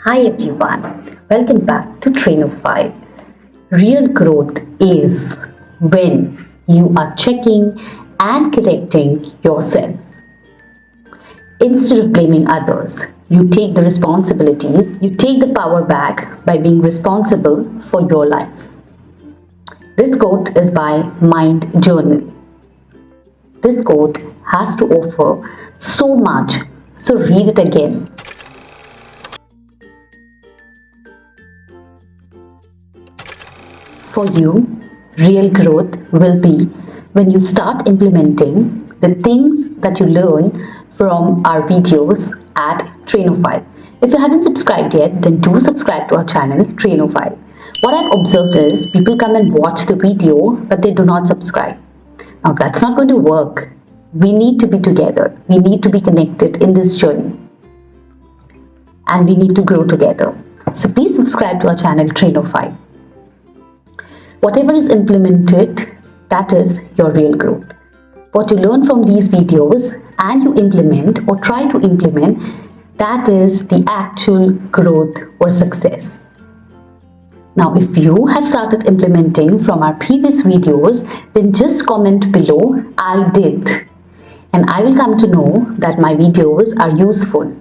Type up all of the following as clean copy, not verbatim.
Hi everyone, welcome back to Trainophile. Real growth is when you are checking and correcting yourself. Instead of blaming others, you take the responsibilities, you take the power back by being responsible for your life. This quote is by Mind Journal. This quote has to offer so much, so read it again. For you, real growth will be when you start implementing the things that you learn from our videos at Trainophile. If you haven't subscribed yet, then do subscribe to our channel, Trainophile. What I've observed is people come and watch the video, but they do not subscribe. Now, that's not going to work. We need to be together. We need to be connected in this journey. And we need to grow together. So please subscribe to our channel, Trainophile. Whatever is implemented, that is your real growth. What you learn from these videos and you implement or try to implement, that is the actual growth or success. Now, if you have started implementing from our previous videos, then just comment below, I did. And I will come to know that my videos are useful.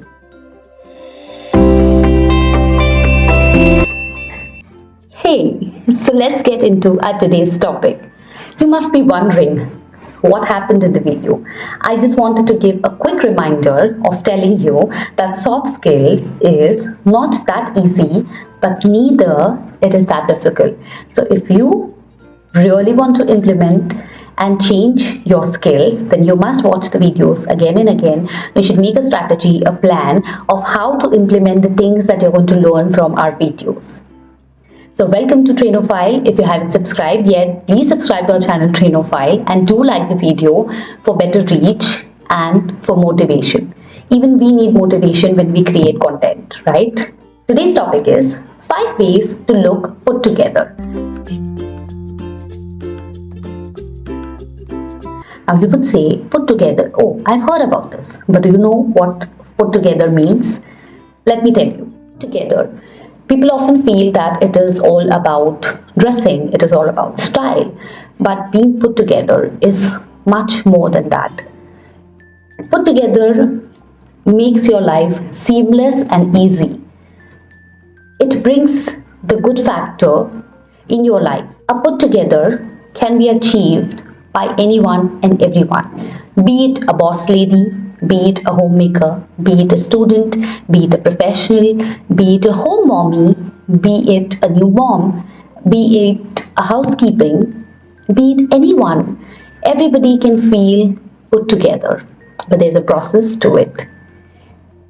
Hey, so let's get into our today's topic. You must be wondering what happened in the video. I just wanted to give a quick reminder of telling you that soft skills is not that easy, but neither it is that difficult. So if you really want to implement and change your skills, then you must watch the videos again and again. You should make a strategy, a plan of how to implement the things that you're going to learn from our videos. So welcome to Trainophile. If you haven't subscribed yet, please subscribe to our channel Trainophile and do like the video for better reach and for motivation. Even we need motivation when we create content, right? Today's topic is 5 ways to look put together. Now you would say put together. Oh, I've heard about this, but do you know what put together means? Let me tell you. Together. People often feel that it is all about dressing, it is all about style, but being put together is much more than that. Put together makes your life seamless and easy. It brings the good factor in your life. A put together can be achieved by anyone and everyone, be it a boss lady, be it a homemaker, be it a student, be it a professional, be it a home mommy, be it a new mom, be it a housekeeping, be it anyone. Everybody can feel put together, but there's a process to it.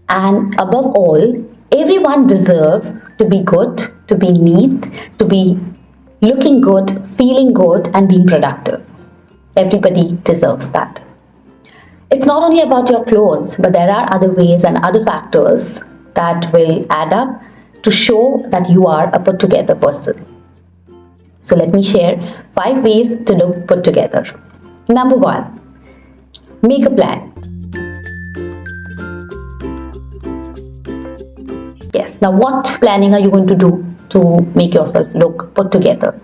And above all, everyone deserves to be good, to be neat, to be looking good, feeling good, and being productive. Everybody deserves that. It's not only about your clothes, but there are other ways and other factors that will add up to show that you are a put together person. So let me share 5 ways to look put together. Number 1, make a plan. Yes, now what planning are you going to do to make yourself look put together?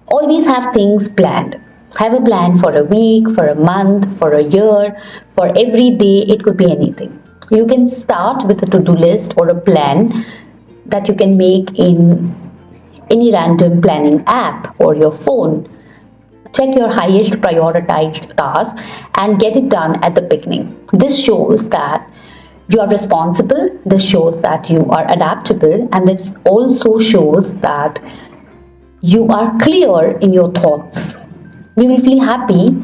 Always have things planned. Have a plan for a week, for a month, for a year, for every day. It could be anything. You can start with a to-do list or a plan that you can make in any random planning app or your phone. Check your highest prioritized task and get it done at the beginning. This shows that you are responsible. This shows that you are adaptable, and this also shows that you are clear in your thoughts. You will feel happy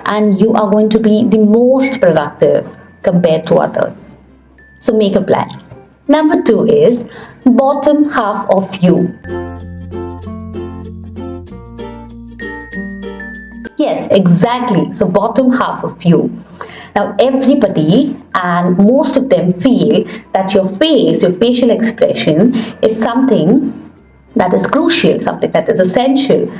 and you are going to be the most productive compared to others. So make a plan. Number 2 is bottom half of you. Yes, exactly. So bottom half of you. Now everybody and most of them feel that your face, your facial expression is something that is crucial, something that is essential,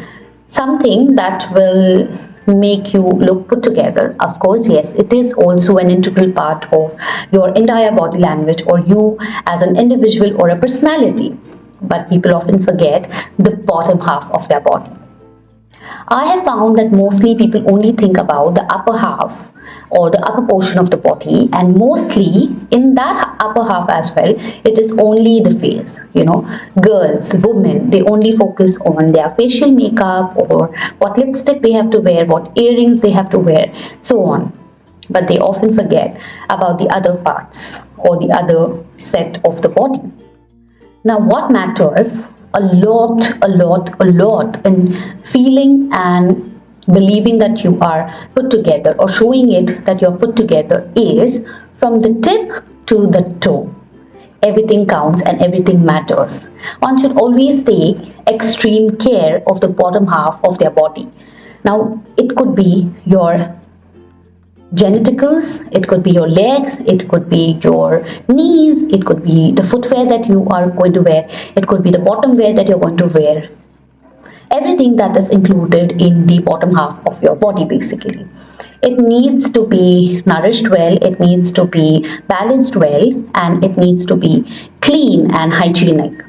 something that will make you look put together. Of course, yes, it is also an integral part of your entire body language or you as an individual or a personality. But people often forget the bottom half of their body. I have found that mostly people only think about the upper half or the upper portion of the body, and mostly in that upper half as well, it is only the face. Girls, women, they only focus on their facial makeup or what lipstick they have to wear, what earrings they have to wear, so on. But they often forget about the other parts or the other set of the body. Now, what matters a lot in feeling and believing that you are put together or showing it that you're put together is from the tip to the toe. Everything counts and everything matters. One should always take extreme care of the bottom half of their body. Now, it could be your genitals, it could be your legs, it could be your knees, it could be the footwear that you are going to wear, it could be the bottom wear that you're going to wear. Everything that is included in the bottom half of your body, basically. It needs to be nourished well, it needs to be balanced well, and it needs to be clean and hygienic.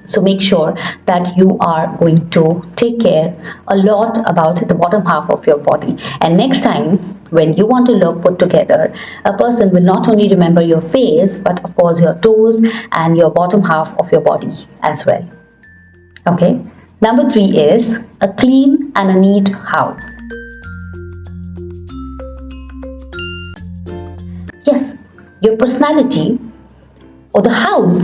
So make sure that you are going to take care a lot about the bottom half of your body. And next time, when you want to look put together, a person will not only remember your face, but of course your toes and your bottom half of your body as well. Okay. Number 3 is a clean and a neat house. Yes, your personality or the house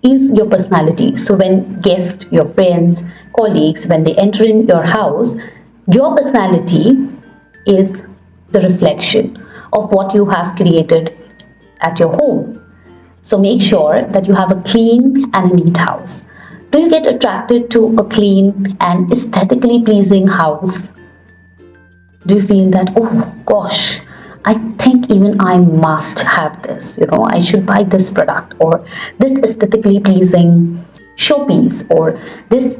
is your personality. So when guests, your friends, colleagues, when they enter in your house, your personality is the reflection of what you have created at your home. So make sure that you have a clean and a neat house. Do you get attracted to a clean and aesthetically pleasing house? Do you feel that, oh gosh, I think even I must have this, I should buy this product or this aesthetically pleasing showpiece or this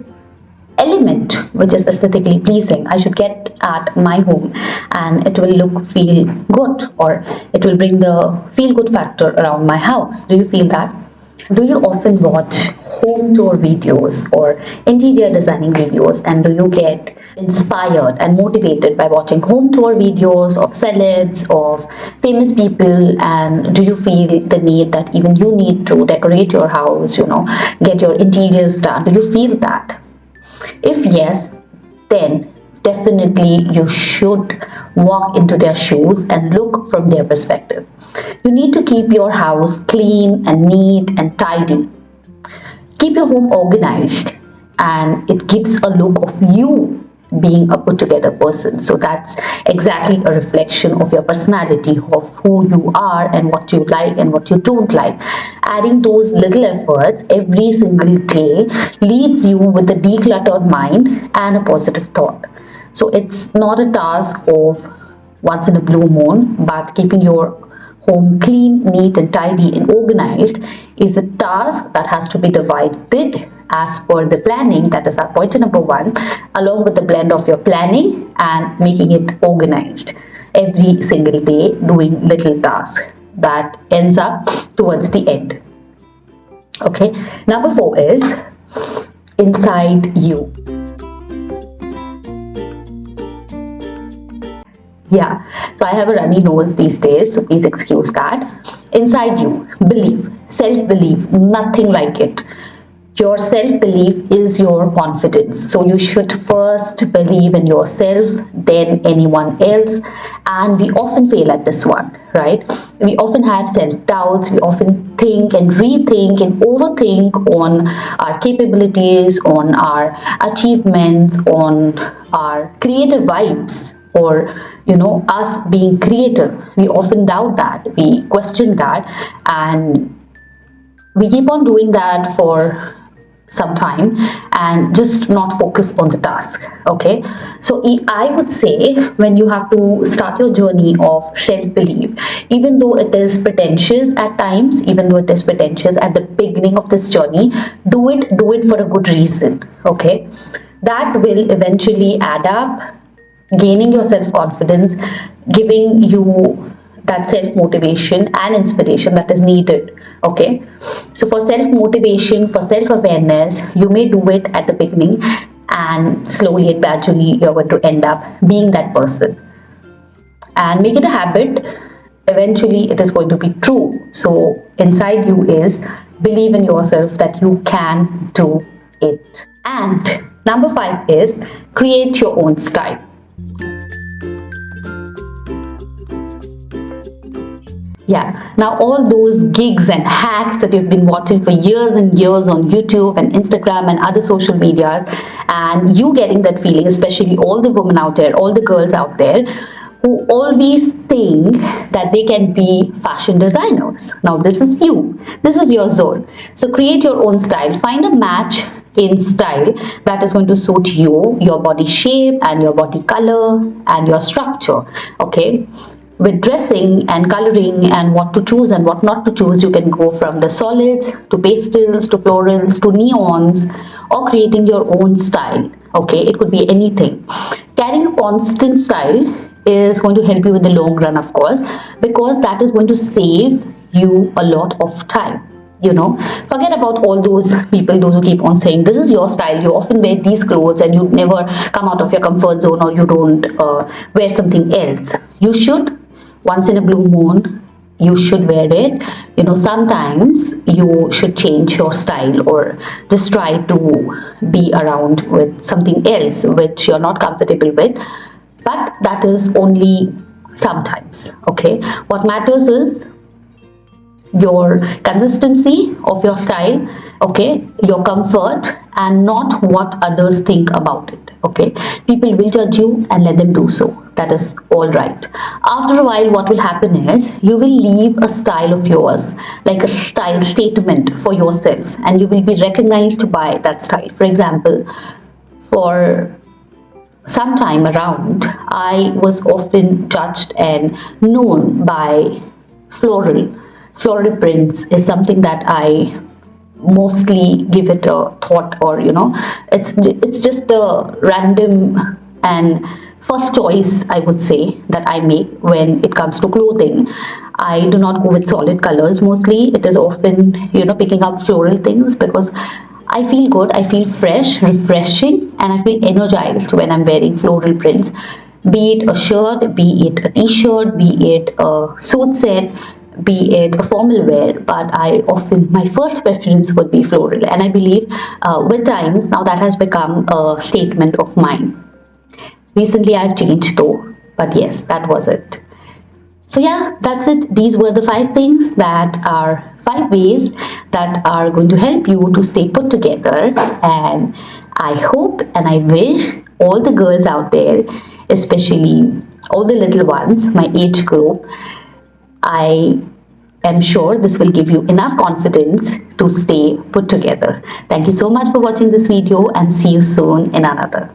element which is aesthetically pleasing I should get at my home, and it will feel good, or it will bring the feel good factor around my house. Do you feel that? Do you often watch home tour videos or interior designing videos, and do you get inspired and motivated by watching home tour videos of celebs, of famous people, and do you feel the need that even you need to decorate your house, get your interiors done? Do you feel that? If yes, then definitely you should walk into their shoes and look from their perspective. You need to keep your house clean and neat and tidy. Keep your home organized, and it gives a look of you being a put together person. So that's exactly a reflection of your personality, of who you are and what you like and what you don't like. Adding those little efforts every single day leaves you with a decluttered mind and a positive thought. So it's not a task of once in a blue moon, but keeping your home clean, neat and tidy and organized is a task that has to be divided as per the planning. That is our point number 1, along with the blend of your planning and making it organized every single day, doing little tasks that ends up towards the end. Okay, number 4 is inside you. Yeah, so I have a runny nose these days, so please excuse that. Inside you, belief, self-belief, nothing like it. Your self-belief is your confidence. So you should first believe in yourself, then anyone else. And we often fail at this one, right? We often have self-doubts. We often think and rethink and overthink on our capabilities, on our achievements, on our creative vibes, or us being creative. We often doubt that, we question that, and we keep on doing that for some time and just not focus on the task. Okay, so I would say when you have to start your journey of self-belief, even though it is pretentious at times, even though it is pretentious at the beginning of this journey, do it for a good reason. Okay, that will eventually add up gaining your self confidence, giving you that self motivation and inspiration that is needed. Okay, so for self motivation, for self awareness, you may do it at the beginning, and slowly and gradually you're going to end up being that person and make it a habit. Eventually it is going to be true. So inside you is believe in yourself that you can do it. And number 5 is create your own style. Yeah, now all those gigs and hacks that you've been watching for years and years on YouTube and Instagram and other social medias, and you getting that feeling, especially all the women out there, all the girls out there who always think that they can be fashion designers. Now, this is you, this is your zone. So, create your own style, find a match in style that is going to suit you, your body shape, and your body color and your structure. Okay, with dressing and coloring and what to choose and what not to choose, you can go from the solids to pastels to florals to neons, or creating your own style. Okay, it could be anything. Carrying a constant style is going to help you in the long run, of course, because that is going to save you a lot of time. Forget about all those people, those who keep on saying this is your style, you often wear these clothes and you never come out of your comfort zone, or you don't wear something else. You should, once in a blue moon, you should wear it. Sometimes you should change your style, or just try to be around with something else which you're not comfortable with, but that is only sometimes. Okay, what matters is your consistency of your style, okay, your comfort, and not what others think about it. Okay, people will judge you and let them do so. That is all right. After a while, what will happen is you will leave a style of yours, like a style statement for yourself, and you will be recognized by that style. For example, for some time around, I was often judged and known by floral. Floral prints is something that I mostly give it a thought, or it's just a random and first choice, I would say, that I make when it comes to clothing. I do not go with solid colors. Mostly it is often picking up floral things, because I feel good, I feel fresh, refreshing, and I feel energized when I'm wearing floral prints. Be it a shirt, be it a t-shirt, be it a suit set, be it a formal wear, but my first preference would be floral, and I believe with times now that has become a statement of mine. Recently I've changed though, but yes, that was it. So yeah, that's it. These were the 5 things that are 5 ways that are going to help you to stay put together. And I hope and I wish all the girls out there, especially all the little ones, my age group, I am sure this will give you enough confidence to stay put together. Thank you so much for watching this video, and see you soon in another.